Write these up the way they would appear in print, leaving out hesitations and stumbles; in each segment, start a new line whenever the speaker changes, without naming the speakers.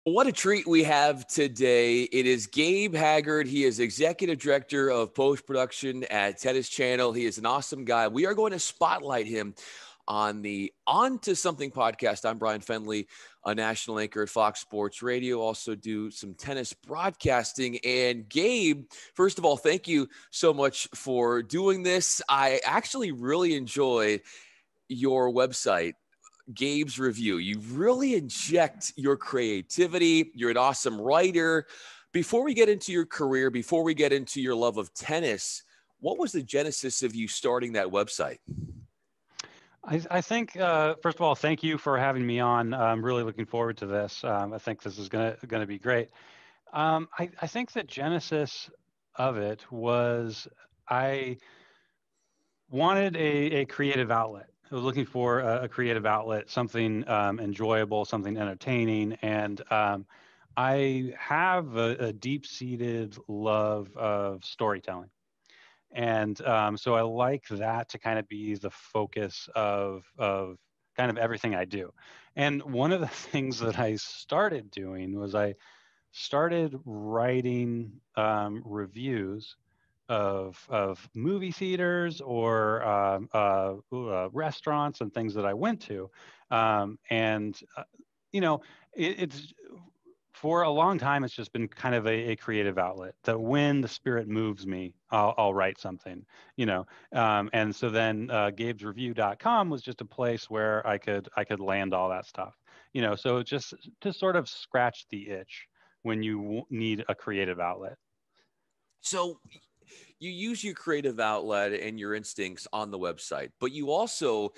What a treat we have today. It is Gabe Haggard. He is Executive Director of Post Production at Tennis Channel. He is an awesome guy. We are going to spotlight him on the On to Something podcast. I'm Bryan Fenley, a national anchor at Fox Sports Radio, also do some tennis broadcasting. And Gabe, first of all, thank you so much for doing this. I actually really enjoy your website, Gabe's Review. You really inject your creativity. You're an awesome writer. Before we get into your career, before we get into your love of tennis, what was the genesis of you starting that website?
I think, first of all, thank you for having me on. I'm really looking forward to this. I think this is gonna be great. I think the genesis of it was I wanted a creative outlet. I was looking for a creative outlet, something enjoyable, something entertaining, and I have a deep-seated love of storytelling. And so I like that to kind of be the focus of kind of everything I do. And one of the things that I started doing was I started writing reviews of movie theaters or restaurants and things that I went to. And you know, it's for a long time, it's just been kind of a creative outlet that when the spirit moves me, I'll write something, and so then gabesreview.com was just a place where I could land all that stuff, so just to sort of scratch the itch when you need a creative outlet.
So you use your creative outlet and your instincts on the website, but you also,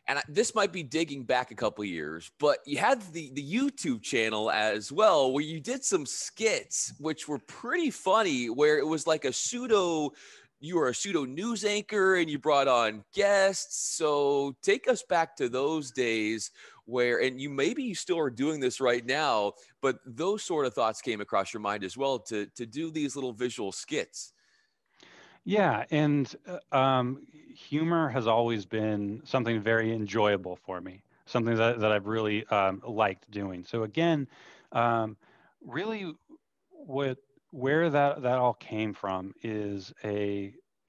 and this might be digging back a couple years, but you had the YouTube channel as well, where you did some skits, which were pretty funny, where it was like you were a pseudo news anchor and you brought on guests. So take us back to those days where, and maybe you still are doing this right now, but those sort of thoughts came across your mind as well to do these little visual skits.
Yeah, and humor has always been something very enjoyable for me, something that I've really liked doing. So again, um, really, what where that all came from is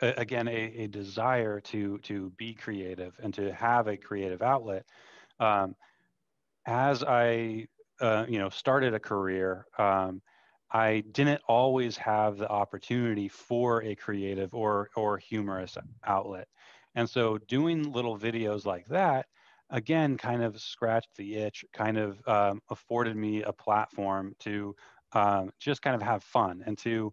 again a desire to be creative and to have a creative outlet. Um, as I started a career. I didn't always have the opportunity for a creative or humorous outlet. And so doing little videos like that, again, kind of scratched the itch, kind of afforded me a platform to just kind of have fun and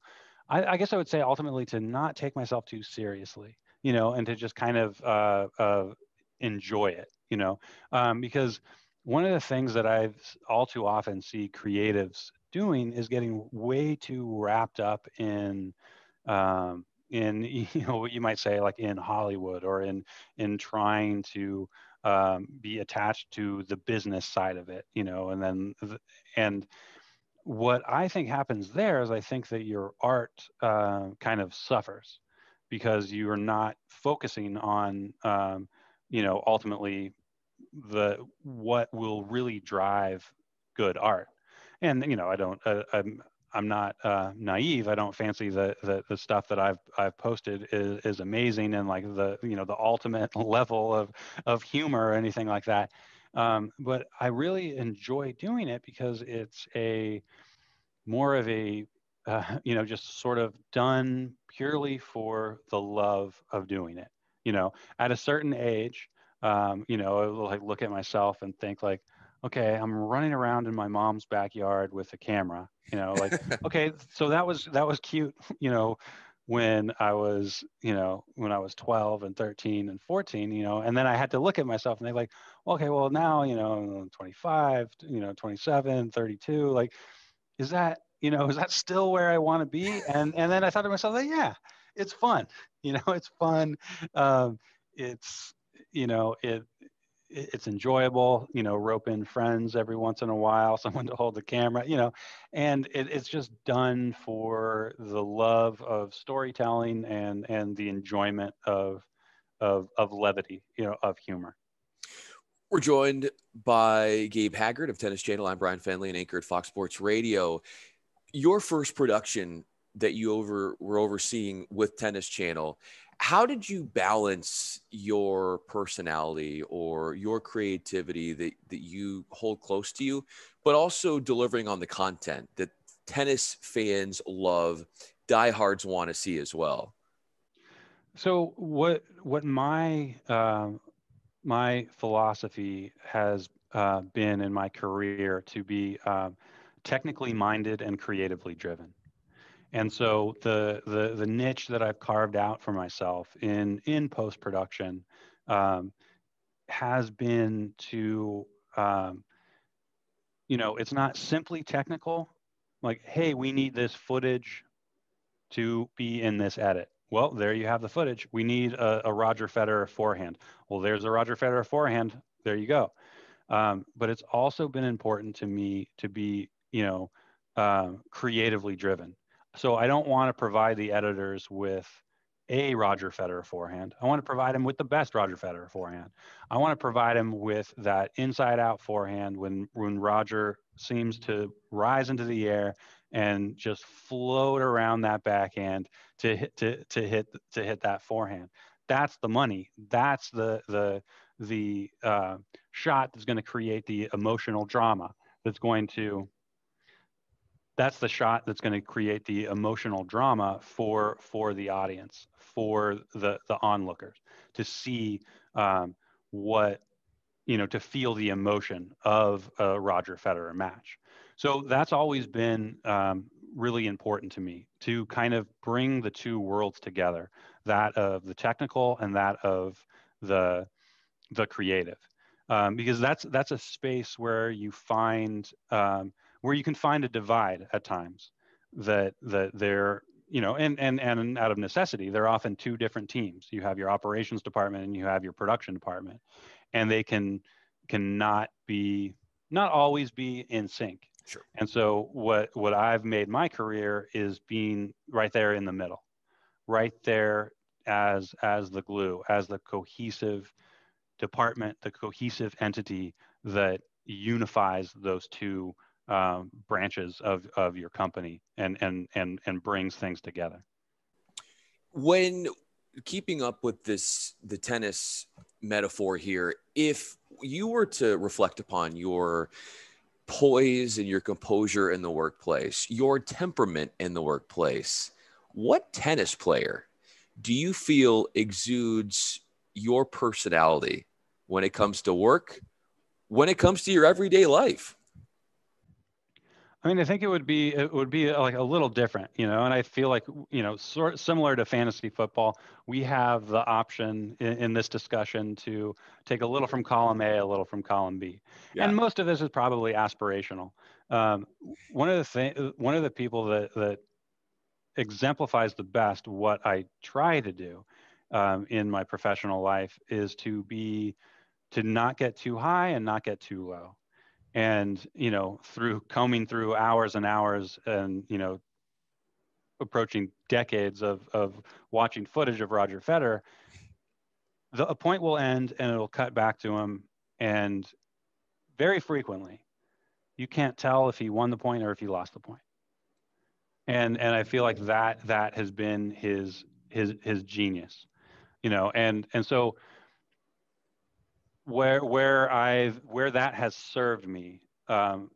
I guess I would say ultimately to not take myself too seriously, and to just kind of enjoy it, because one of the things that I've all too often see creatives doing is getting way too wrapped up in what you might say like in Hollywood or in trying to be attached to the business side of it, and then and what I think happens there is I think that your art kind of suffers because you are not focusing on ultimately the what will really drive good art. And I don't I'm not naive. I don't fancy the stuff that I've posted is amazing and like the ultimate level of humor or anything like that. But I really enjoy doing it because it's a more of a just sort of done purely for the love of doing it. At a certain age, I will like look at myself and think like, okay, I'm running around in my mom's backyard with a camera. Like, okay, so that was cute. When I was 12 and 13 and 14, and then I had to look at myself and they're like, okay, well now, I'm 25, 27, 32, like, is that still where I want to be? And then I thought to myself, like, yeah, it's fun. It's fun. Um, it's it's enjoyable. Rope in friends every once in a while, someone to hold the camera. And it's just done for the love of storytelling and the enjoyment of levity, of humor.
We're joined by Gabe Haggard of Tennis Channel. I'm Bryan Fenley, an anchor at Fox Sports Radio. Your first production that you were overseeing with Tennis Channel, how did you balance your personality or your creativity that you hold close to you, but also delivering on the content that tennis fans love, diehards want to see as well?
So what my philosophy has been in my career to be technically minded and creatively driven. And so the niche that I've carved out for myself in post production has been to it's not simply technical, like, hey, we need this footage to be in this edit. Well, there you have the footage. We need a Roger Federer forehand. Well, there's a Roger Federer forehand. There you go. But it's also been important to me to be, creatively driven. So I don't want to provide the editors with a Roger Federer forehand. I want to provide him with the best Roger Federer forehand. I want to provide him with that inside out forehand when Roger seems to rise into the air and just float around that backhand to hit that forehand. That's the money. That's the shot that's going to create the emotional drama. That's the shot that's going to create the emotional drama for the audience, for the onlookers, to see what to feel the emotion of a Roger Federer match. So that's always been really important to me, to kind of bring the two worlds together, that of the technical and that of the creative, because that's a space where you find where you can find a divide at times, that they're and out of necessity, they're often two different teams. You have your operations department and you have your production department, and they cannot be, not always be in sync.
Sure.
And so what I've made my career is being right there in the middle, right there as the glue, as the cohesive department, the cohesive entity that unifies those two branches of your company and brings things together.
When keeping up with the tennis metaphor here, if you were to reflect upon your poise and your composure in the workplace, your temperament in the workplace, what tennis player do you feel exudes your personality when it comes to work, when it comes to your everyday life?
I mean, I think it would be like a little different, and I feel like, sort similar to fantasy football, we have the option in this discussion to take a little from column A, a little from column B,
Yeah.
and most of this is probably aspirational. Um, one of the people that exemplifies the best what I try to do in my professional life is to not get too high and not get too low. And through combing through hours and hours and approaching decades of watching footage of Roger Federer, a point will end and it'll cut back to him, and very frequently you can't tell if he won the point or if he lost the point. And I feel like that has been his genius, and so where that has served me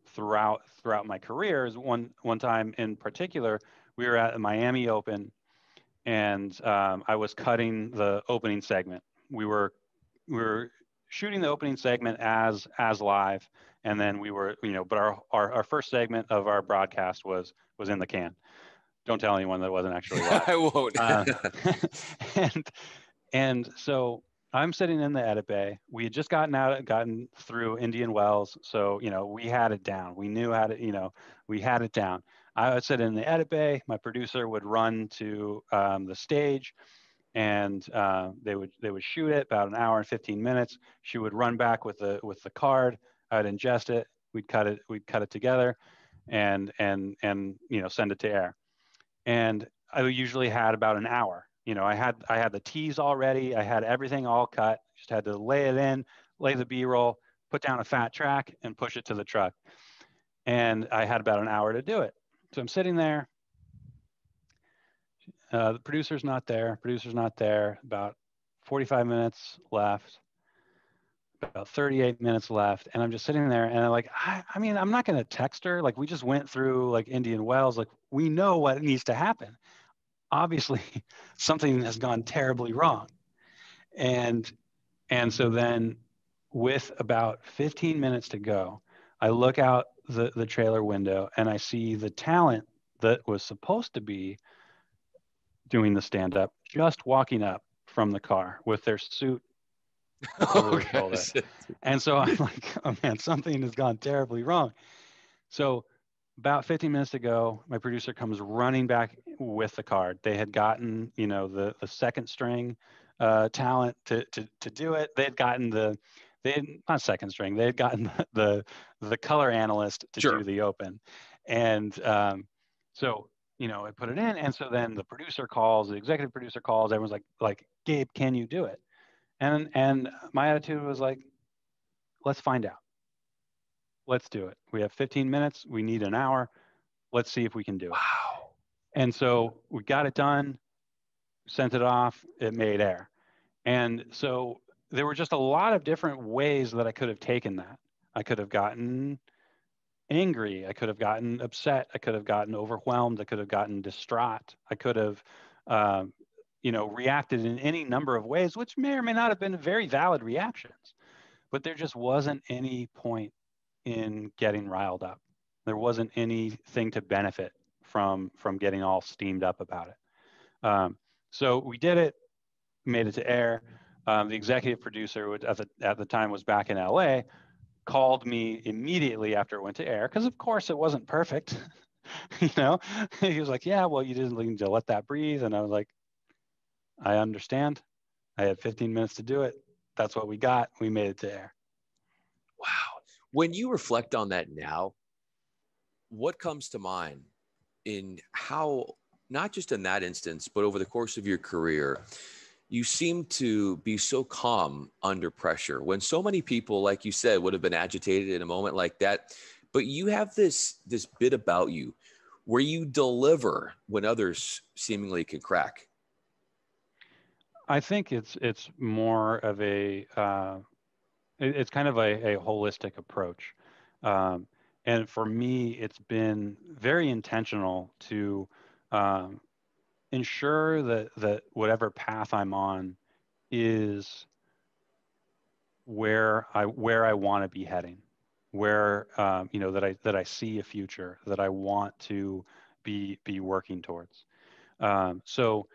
throughout my career is one time in particular. We were at the Miami Open, and I was cutting the opening segment. We were shooting the opening segment as live, and then we were but our first segment of our broadcast was in the can. Don't tell anyone that wasn't actually live.
I won't.
And so I'm sitting in the edit bay. We had just gotten through Indian Wells, so we had it down. We knew how to, we had it down. I would sit in the edit bay. My producer would run to the stage, and they would shoot it about an hour and 15 minutes. She would run back with the card. I'd ingest it. We'd cut it together, and send it to air. And I usually had about an hour. I had the teas all ready. I had everything all cut. Just had to lay it in, lay the B-roll, put down a fat track and push it to the truck. And I had about an hour to do it. So I'm sitting there. The producer's not there. Producer's not there. About 45 minutes left. About 38 minutes left, and I'm just sitting there, and I'm like, I mean, I'm not going to text her. Like, we just went through like Indian Wells. Like, we know what needs to happen. Obviously, something has gone terribly wrong. And so then, with about 15 minutes to go, I look out the trailer window, and I see the talent that was supposed to be doing the stand up just walking up from the car with their suit over
Oh,
their shoulder.
gosh.
And so I'm like, oh man, something has gone terribly wrong. So about 15 minutes to go, my producer comes running back with the card. They had gotten, the second string talent to do it. They had not second string. They had gotten the color analyst to do
Sure.
the open, and so I put it in, and so then the producer calls, the executive producer calls. Everyone's like, Gabe, can you do it? And my attitude was like, let's find out. Let's do it. We have 15 minutes. We need an hour. Let's see if we can do it.
Wow.
And so we got it done, sent it off. It made air. And so there were just a lot of different ways that I could have taken that. I could have gotten angry. I could have gotten upset. I could have gotten overwhelmed. I could have gotten distraught. I could have, reacted in any number of ways, which may or may not have been very valid reactions. But there just wasn't any point in getting riled up. There wasn't anything to benefit from getting all steamed up about it. So we did it, made it to air. The executive producer at the time was back in LA, called me immediately after it went to air because of course it wasn't perfect. He was like, yeah, well, you didn't need to let that breathe. And I was like, I understand. I had 15 minutes to do it. That's what we got. We made it to air.
Wow. When you reflect on that now, what comes to mind in how, not just in that instance, but over the course of your career, you seem to be so calm under pressure when so many people, like you said, would have been agitated in a moment like that. But you have this bit about you where you deliver when others seemingly can crack.
I think it's more of it's kind of a holistic approach. Um, and for me, it's been very intentional to um, ensure that whatever path I'm on is where I want to be heading, where that I see a future that I want to be working towards. So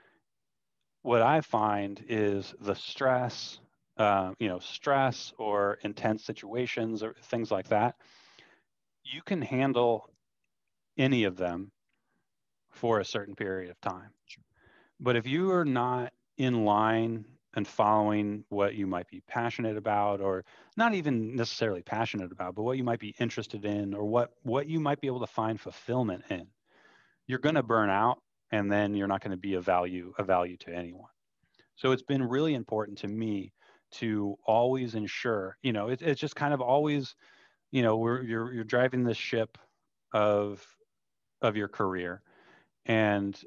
what I find is the stress or intense situations or things like that, you can handle any of them for a certain period of time. But if you are not in line and following what you might be passionate about, or not even necessarily passionate about, but what you might be interested in, or what you might be able to find fulfillment in, you're going to burn out, and then you're not going to be a value to anyone. So it's been really important to me to always ensure, it's just kind of always, you're driving this ship of your career, and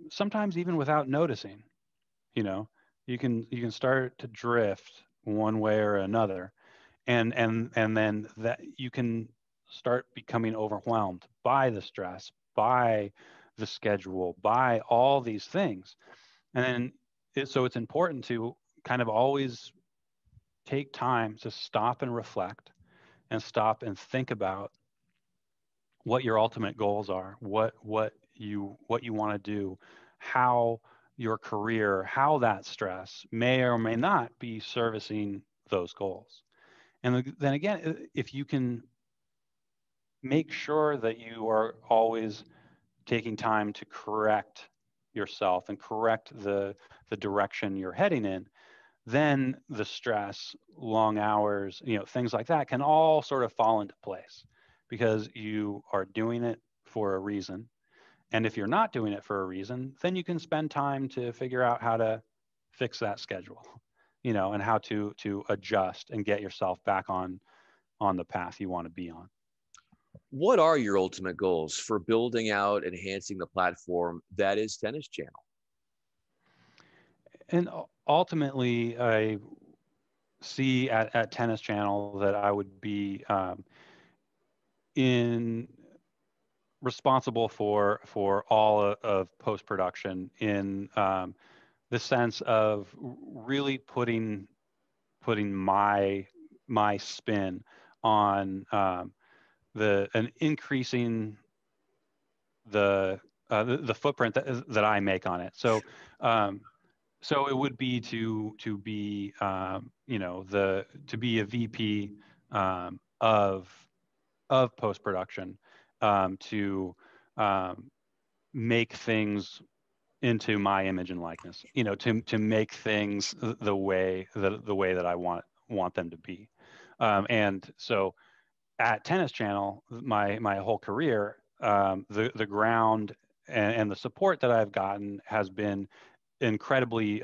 sometimes even without noticing, you know, you can start to drift one way or another, and then that you can start becoming overwhelmed by the stress, by the schedule, by all these things. And then so it's important to kind of always take time to stop and reflect and stop and think about what your ultimate goals are, what you want to do, how your career, how that stress may or may not be servicing those goals. And then again, if you can make sure that you are always taking time to correct yourself and correct the direction you're heading in, then the stress, long hours, things like that can all sort of fall into place because you are doing it for a reason. And if you're not doing it for a reason, then you can spend time to figure out how to fix that schedule, and how to adjust and get yourself back on on the path you want to be on.
What are your ultimate goals for building out, enhancing the platform that is Tennis Channel?
And ultimately, I see at Tennis Channel that I would be in responsible for all of post production in the sense of really putting my spin on an increasing the footprint that I make on it. So it would be to be to be a VP of post production, to make things into my image and likeness, to make things the way that I want them to be. And so at Tennis Channel, my whole career, the ground and the support that I've gotten has been incredibly,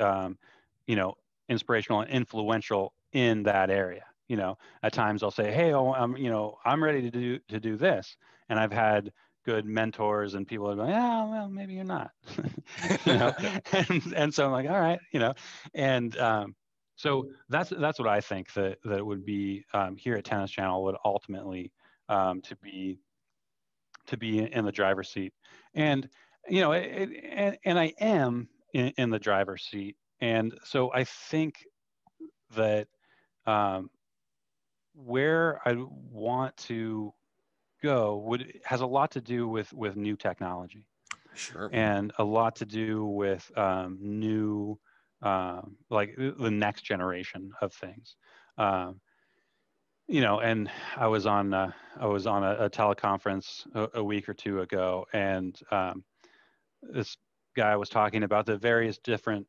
inspirational and influential in that area. At times I'll say, "Hey, I'm ready to do this," and I've had good mentors and people are going, "Yeah, well, maybe you're not," you know, and so I'm like, "All right," and so that's what I think that it would be here at Tennis Channel would ultimately to be in the driver's seat, and and I am in the driver's seat, and so I think that where I want to go has a lot to do with new technology.
Sure.
And a lot to do with new like the next generation of things. Um, and I was on a teleconference a week or two ago, and this guy was talking about the various different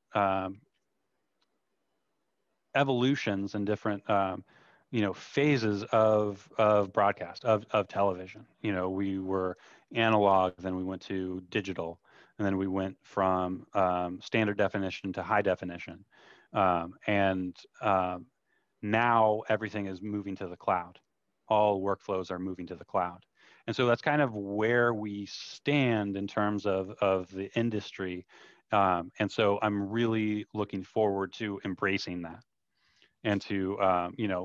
evolutions and different phases of broadcast of television. We were analog, then we went to digital, and then we went from standard definition to high definition, and now everything is moving to the cloud. All workflows are moving to the cloud. And so that's kind of where we stand in terms of the industry. And so I'm really looking forward to embracing that and to,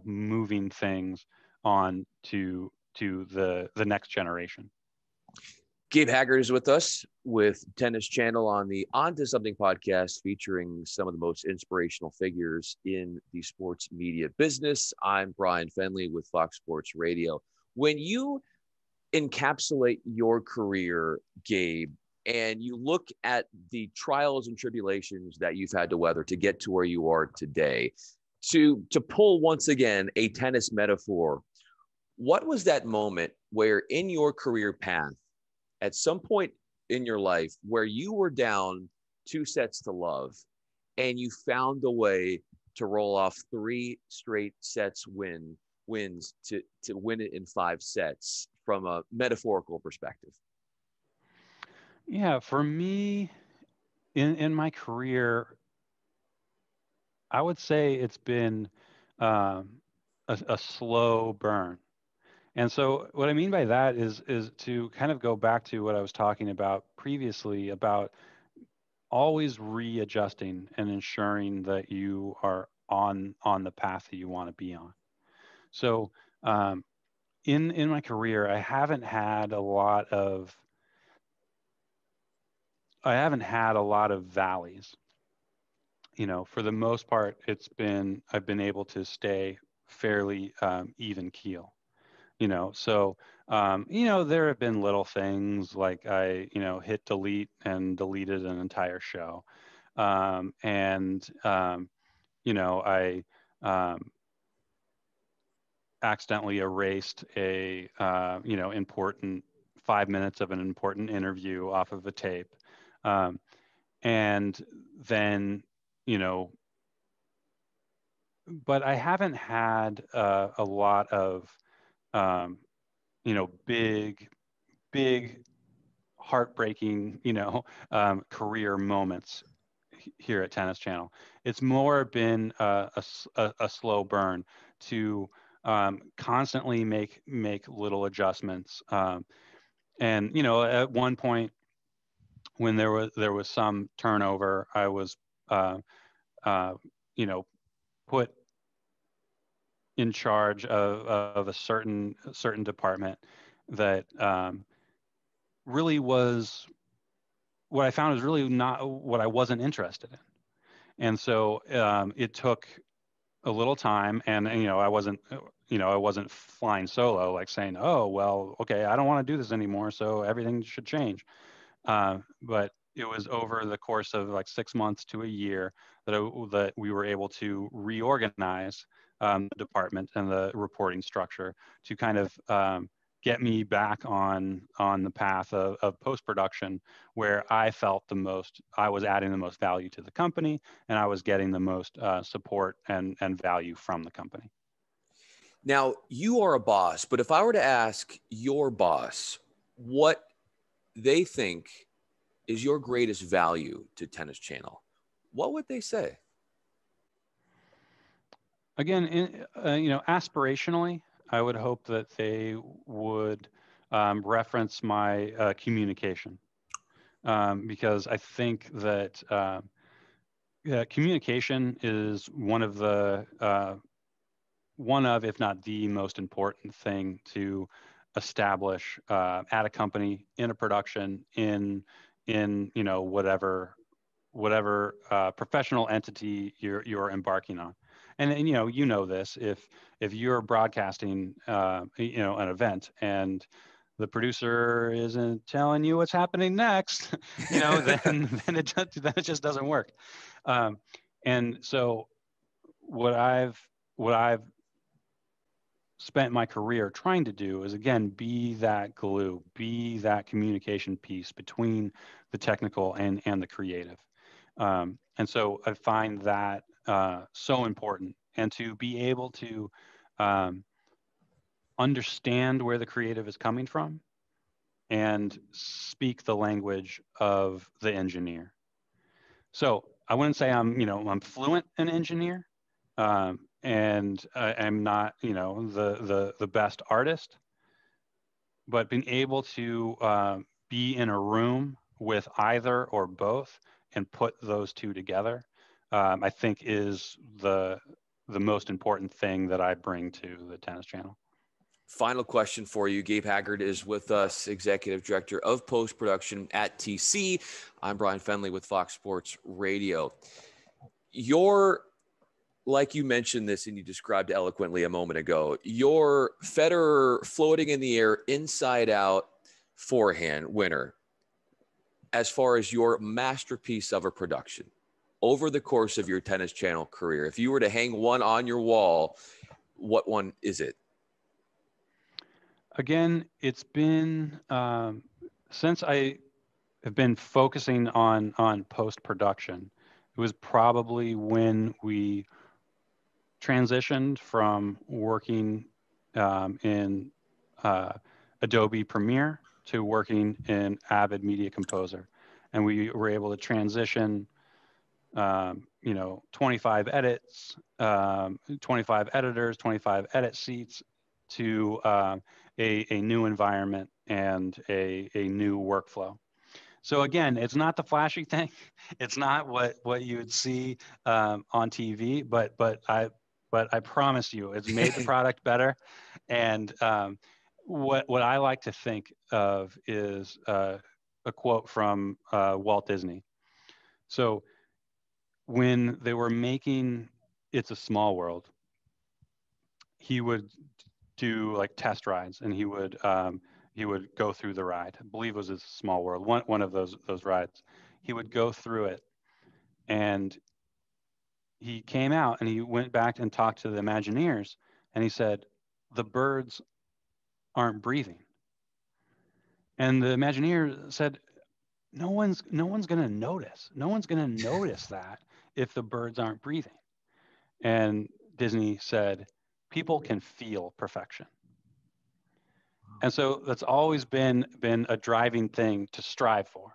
moving things on to the next generation.
Gabe Haggard is with us with Tennis Channel on the On to Something podcast, featuring some of the most inspirational figures in the sports media business. I'm Bryan Fenley with Fox Sports Radio. When you encapsulate your career, Gabe, and you look at the trials and tribulations that you've had to weather to get to where you are today, to pull once again a tennis metaphor, what was that moment where in your career path, at some point in your life where you were down 2-0 and you found a way to roll off 3 straight sets wins to win it in 5 sets from a metaphorical perspective?
Yeah, for me in my career, I would say it's been a slow burn. And so what I mean by that is to kind of go back to what I was talking about previously about always readjusting and ensuring that you are on the path that you want to be on. So in my career, I haven't had a lot of valleys. For the most part, I've been able to stay fairly even keel. So there have been little things like I hit delete and deleted an entire show, and I accidentally erased a important 5 minutes of an important interview off of a tape, and then but I haven't had a lot of big heartbreaking, career moments here at Tennis Channel. It's more been a slow burn to constantly make little adjustments. And at one point when there was some turnover, I was uh, uh, you know put in charge of a certain department that really was what I found was really not what I wasn't interested in. And so it took a little time, and I wasn't flying solo, like saying, oh well, okay, I don't want to do this anymore, so everything should change. But it was over the course of like 6 months to a year that we were able to reorganize the department and the reporting structure to kind of get me back on the path of post production, where I was adding the most value to the company, and I was getting the most support and value from the company.
Now, you are a boss, but if I were to ask your boss what they think is your greatest value to Tennis Channel, what would they say?
Again, aspirationally, I would hope that they would reference my communication, because I think that communication is one of, if not the most important thing to establish at a company, in a production, in whatever professional entity you're embarking on. And this, if you're broadcasting an event, and the producer isn't telling you what's happening next, then it just doesn't work. And so what I've spent my career trying to do is, again, be that glue, be that communication piece between the technical and the creative. And so I find that so important, and to be able to um, understand where the creative is coming from and speak the language of the engineer. So I wouldn't say I'm fluent in engineer, and I'm not the best artist, but being able to be in a room with either or both and put those two together, I think is the most important thing that I bring to the Tennis Channel.
Final question for you. Gabe Haggard is with us, Executive Director of Post Production at TC. I'm Bryan Fenley with Fox Sports Radio. Like you mentioned this and you described eloquently a moment ago, your Federer floating in the air, inside out forehand winner, as far as your masterpiece of a production over the course of your Tennis Channel career, if you were to hang one on your wall, what one is it?
Again, it's been since I have been focusing on post production. It was probably when we transitioned from working in Adobe Premiere to working in Avid Media Composer, and we were able to transition 25 edits, 25 editors, 25 edit seats to a new environment and a new workflow. So again, it's not the flashy thing. It's not what you would see on TV, but I promise you, it's made the product better. And what I like to think of is a quote from Walt Disney. So when they were making It's a Small World, he would do like test rides, and he would go through the ride. I believe it was a Small World, one of those rides. He would go through it, and he came out and he went back and talked to the Imagineers, and he said, the birds aren't breathing. And the Imagineer said, no one's going to notice. No one's going to notice that if the birds aren't breathing. And Disney said, people can feel perfection. And so that's always been a driving thing to strive for.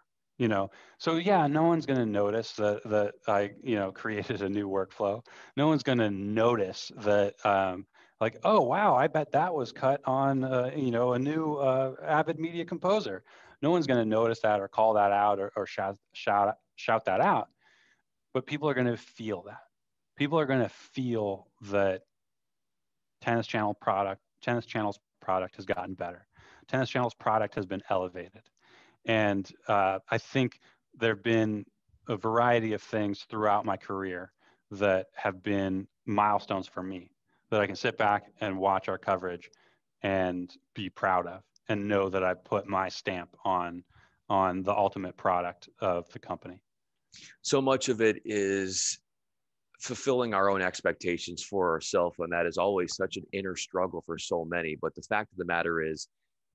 So yeah, no one's going to notice that I created a new workflow. No one's going to notice that Like, oh, wow, I bet that was cut on, a new Avid Media composer. No one's going to notice that or call that out or shout that out. But people are going to feel that. People are going to feel that Tennis Channel's product has gotten better. Tennis Channel's product has been elevated. And I think there have been a variety of things throughout my career that have been milestones for me that I can sit back and watch our coverage and be proud of and know that I put my stamp on the ultimate product of the company.
So much of it is fulfilling our own expectations for ourselves, and that is always such an inner struggle for so many. But the fact of the matter is,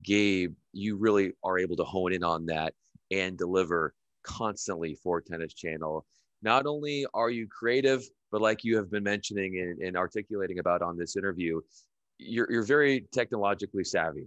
Gabe, you really are able to hone in on that and deliver constantly for Tennis Channel. Not only are you creative, but like you have been mentioning and articulating about on this interview, you're very technologically savvy.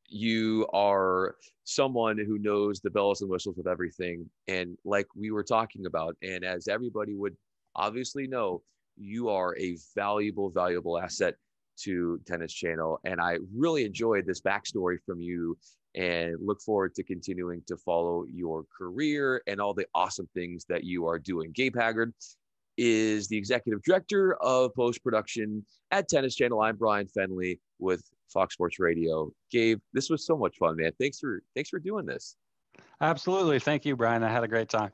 You are someone who knows the bells and whistles of everything. And like we were talking about, and as everybody would obviously know, you are a valuable asset to Tennis Channel. And I really enjoyed this backstory from you and look forward to continuing to follow your career and all the awesome things that you are doing. Gabe Haggard is the executive director of post-production at Tennis Channel. I'm Bryan Fenley with Fox Sports Radio. Gabe, this was so much fun, man. Thanks for doing this.
Absolutely. Thank you, Brian. I had a great time.